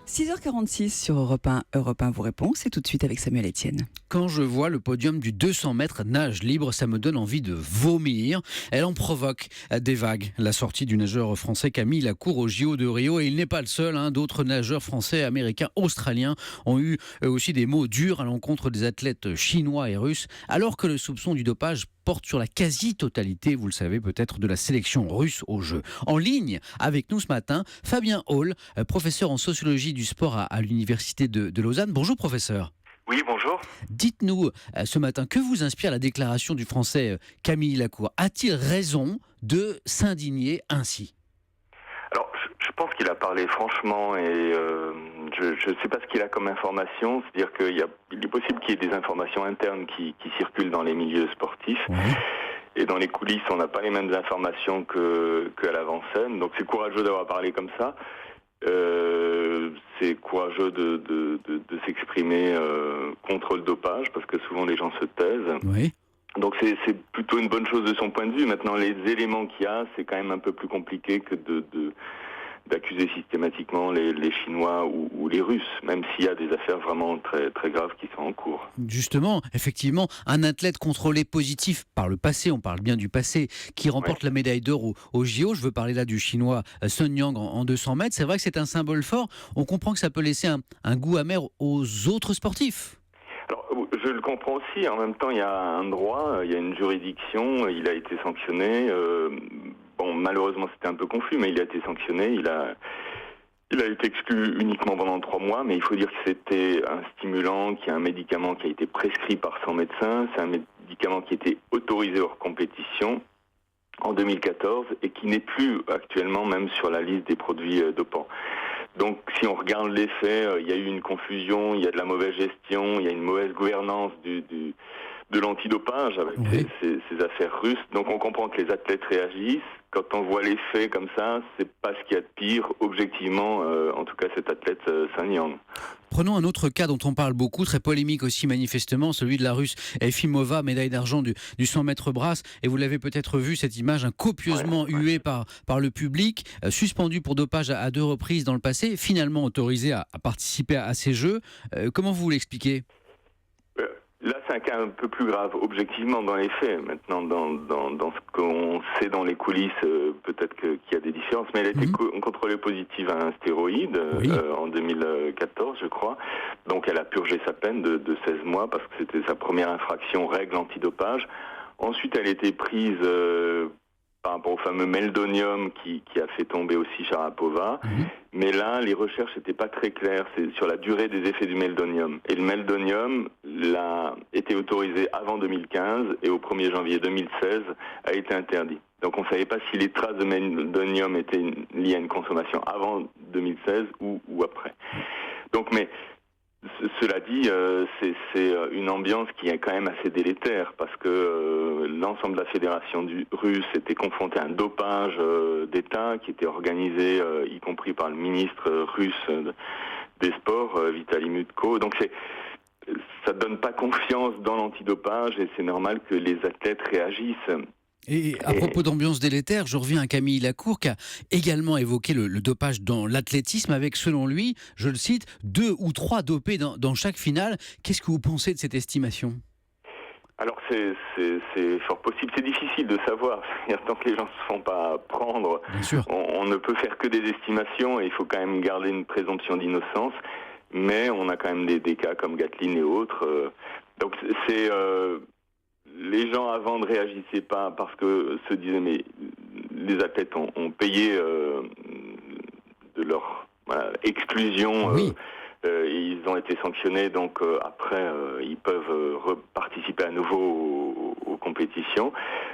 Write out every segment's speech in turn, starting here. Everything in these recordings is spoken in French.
6h46 sur Europe 1. Europe 1 vous répond, c'est tout de suite avec Samuel Etienne. Quand je vois le podium du 200 mètres nage libre, ça me donne envie de vomir. Elle en provoque des vagues. La sortie du nageur français Camille Lacour au JO de Rio, et il n'est pas le seul. D'autres nageurs français, américains, australiens ont eu eux aussi des mots durs à l'encontre des athlètes chinois et russes, alors que le soupçon du dopage porte sur la quasi-totalité, vous le savez peut-être, de la sélection russe aux Jeux. En ligne avec nous ce matin, Fabien Hall, professeur en sociologie du sport à l'université de Lausanne. Bonjour professeur. Oui, bonjour. Dites-nous ce matin, que vous inspire la déclaration du français Camille Lacour ? A-t-il raison de s'indigner ainsi ? Alors, je pense qu'il a parlé franchement et je ne sais pas ce qu'il a comme information. C'est-à-dire qu'il est possible qu'il y ait des informations internes qui circulent dans les milieux sportifs. Oui. Et dans les coulisses, on n'a pas les mêmes informations qu'à l'avant-scène. Donc c'est courageux d'avoir parlé comme ça. C'est courageux de s'exprimer contre le dopage, parce que souvent les gens se taisent. Oui. Donc c'est plutôt une bonne chose de son point de vue. Maintenant, les éléments qu'il y a, c'est quand même un peu plus compliqué que d'accuser systématiquement les Chinois ou les Russes, même s'il y a des affaires vraiment très, très graves qui sont en cours. Justement, effectivement, un athlète contrôlé positif par le passé, on parle bien du passé, qui remporte la médaille d'or au JO, je veux parler là du Chinois Sun Yang en 200 mètres, c'est vrai que c'est un symbole fort, on comprend que ça peut laisser un goût amer aux autres sportifs. Alors, je le comprends aussi. En même temps, il y a un droit, il y a une juridiction. Il a été sanctionné. Bon, malheureusement, c'était un peu confus, mais il a été sanctionné. Il a été exclu uniquement pendant 3 mois, mais il faut dire que c'était un stimulant, qui est un médicament qui a été prescrit par son médecin. C'est un médicament qui était autorisé hors compétition en 2014 et qui n'est plus actuellement même sur la liste des produits dopants. Donc, si on regarde les faits, il y a eu une confusion, il y a de la mauvaise gestion, il y a une mauvaise gouvernance de l'antidopage avec ces affaires russes. Donc, on comprend que les athlètes réagissent. Quand on voit les faits comme ça, c'est pas ce qu'il y a de pire, objectivement, en tout cas cet athlète Sun Yang. Prenons un autre cas dont on parle beaucoup, très polémique aussi manifestement, celui de la Russe Efimova, médaille d'argent du 100 mètres brasse. Et vous l'avez peut-être vu, cette image, copieusement huée par le public, suspendue pour dopage à 2 reprises dans le passé, finalement autorisée à participer à ces Jeux. Comment vous l'expliquez ? Là, c'est un cas un peu plus grave, objectivement, dans les faits. Maintenant, dans ce qu'on sait dans les coulisses, peut-être qu'il y a des différences, mais elle a été contrôlée positive à un stéroïde en 2014, je crois. Donc, elle a purgé sa peine de 16 mois, parce que c'était sa première infraction règle antidopage. Ensuite, elle a été prise par rapport au fameux meldonium qui a fait tomber aussi Sharapova. Mais là, les recherches n'étaient pas très claires. C'est sur la durée des effets du meldonium. Et le meldonium a été autorisé avant 2015 et au 1er janvier 2016 a été interdit. Donc on ne savait pas si les traces de meldonium étaient liées à une consommation avant 2016 ou après. Donc, mais cela dit, c'est une ambiance qui est quand même assez délétère, parce que l'ensemble de la fédération russe était confrontée à un dopage d'État qui était organisé, y compris par le ministre russe des Sports, Vitaly Mutko. Donc ça donne pas confiance dans l'antidopage et c'est normal que les athlètes réagissent. Et à propos d'ambiance délétère, je reviens à Camille Lacour qui a également évoqué le dopage dans l'athlétisme avec, selon lui, je le cite, 2 ou 3 dopés dans chaque finale. Qu'est-ce que vous pensez de cette estimation ? Alors c'est fort possible, c'est difficile de savoir. Tant que les gens ne se font pas prendre, on ne peut faire que des estimations et il faut quand même garder une présomption d'innocence. Mais on a quand même des cas comme Gatlin et autres. Donc c'est... les gens avant ne réagissaient pas parce que se disaient mais les athlètes ont payé de leur exclusion, ils ont été sanctionnés, donc après ils peuvent participer à nouveau aux compétitions.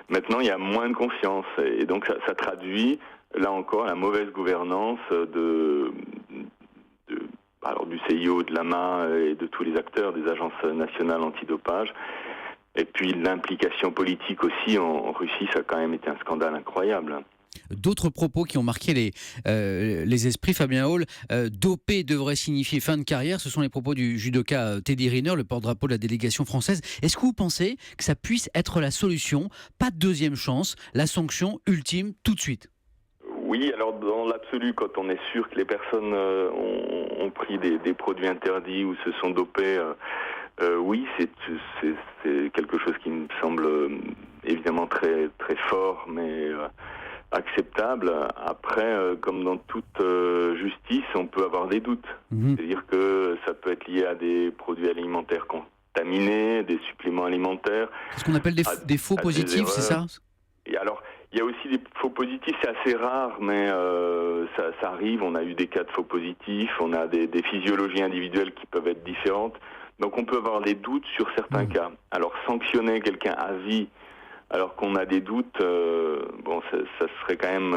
Maintenant il y a moins de confiance et donc ça traduit là encore la mauvaise gouvernance du CIO, de l'AMA et de tous les acteurs des agences nationales antidopage. Et puis l'implication politique aussi en Russie, ça a quand même été un scandale incroyable. D'autres propos qui ont marqué les esprits, Fabien Hall, doper devrait signifier fin de carrière, ce sont les propos du judoka Teddy Riner, le porte-drapeau de la délégation française. Est-ce que vous pensez que ça puisse être la solution ? Pas de deuxième chance, la sanction ultime tout de suite ? Oui, alors dans l'absolu, quand on est sûr que les personnes ont pris des produits interdits ou se sont dopées, oui, c'est quelque chose qui me semble évidemment très très fort, mais acceptable. Après, comme dans toute justice, on peut avoir des doutes. C'est-à-dire que ça peut être lié à des produits alimentaires contaminés, des suppléments alimentaires. C'est ce qu'on appelle des faux positifs, c'est ça? Et alors, il y a aussi des faux positifs, c'est assez rare, mais ça arrive. On a eu des cas de faux positifs, on a des physiologies individuelles qui peuvent être différentes. Donc on peut avoir des doutes sur certains cas. Alors sanctionner quelqu'un à vie alors qu'on a des doutes, ça serait quand même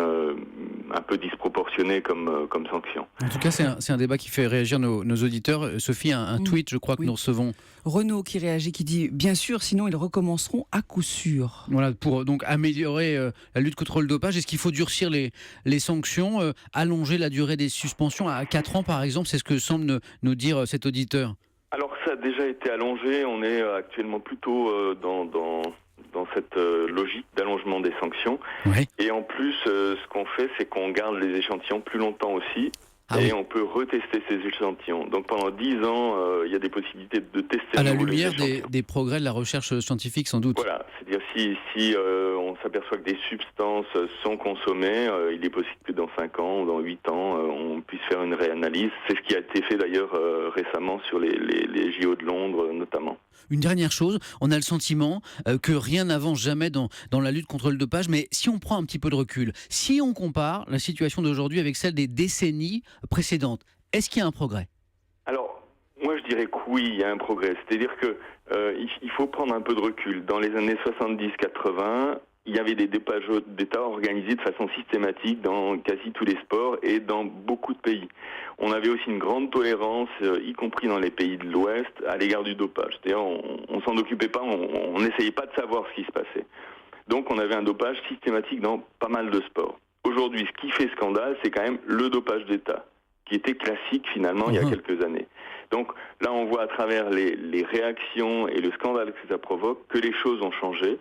un peu disproportionné comme sanction. En tout cas, c'est un débat qui fait réagir nos auditeurs. Sophie, un tweet, je crois que nous recevons. Renaud qui réagit, qui dit « Bien sûr, sinon ils recommenceront à coup sûr ». Voilà, pour donc améliorer la lutte contre le dopage, est-ce qu'il faut durcir les sanctions, allonger la durée des suspensions à 4 ans par exemple? C'est ce que semble nous dire cet auditeur. Alors ça a déjà été allongé, on est actuellement plutôt dans cette logique d'allongement des sanctions. Ouais. Et en plus, ce qu'on fait, c'est qu'on garde les échantillons plus longtemps aussi. Et on peut retester ces échantillons. Donc pendant 10 ans, il y a des possibilités de tester à la lumière des progrès de la recherche scientifique, sans doute. Voilà, c'est-à-dire si on s'aperçoit que des substances sont consommées, il est possible que dans 5 ans ou dans 8 ans, on puisse faire une réanalyse. C'est ce qui a été fait d'ailleurs récemment sur les JO de Londres notamment. Une dernière chose, on a le sentiment que rien n'avance jamais dans la lutte contre le dopage, mais si on prend un petit peu de recul, si on compare la situation d'aujourd'hui avec celle des décennies précédentes, est-ce qu'il y a un progrès? Alors, moi je dirais que oui, il y a un progrès. C'est-à-dire que il faut prendre un peu de recul. Dans les années 70-80, il y avait des dopages d'État organisés de façon systématique dans quasi tous les sports et dans beaucoup de pays. On avait aussi une grande tolérance, y compris dans les pays de l'Ouest, à l'égard du dopage. C'est-à-dire on s'en occupait pas, on n'essayait pas de savoir ce qui se passait. Donc on avait un dopage systématique dans pas mal de sports. Aujourd'hui, ce qui fait scandale, c'est quand même le dopage d'État, qui était classique finalement il y a quelques années. Donc là, on voit à travers les réactions et le scandale que ça provoque que les choses ont changé.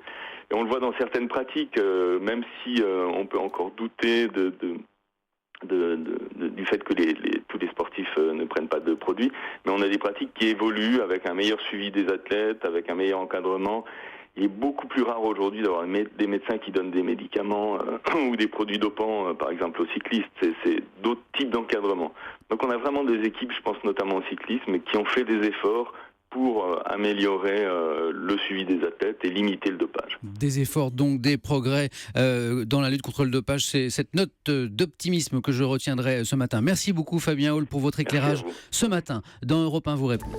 Et on le voit dans certaines pratiques, même si on peut encore douter du fait que tous les sportifs ne prennent pas de produits, mais on a des pratiques qui évoluent avec un meilleur suivi des athlètes, avec un meilleur encadrement. Il est beaucoup plus rare aujourd'hui d'avoir des médecins qui donnent des médicaments ou des produits dopants, par exemple aux cyclistes. C'est d'autres types d'encadrement. Donc on a vraiment des équipes, je pense notamment au cyclisme, qui ont fait des efforts pour améliorer le suivi des athlètes et limiter le dopage. Des efforts, donc des progrès dans la lutte contre le dopage. C'est cette note d'optimisme que je retiendrai ce matin. Merci beaucoup Fabien Hall pour votre éclairage ce matin dans Europe 1 vous répond.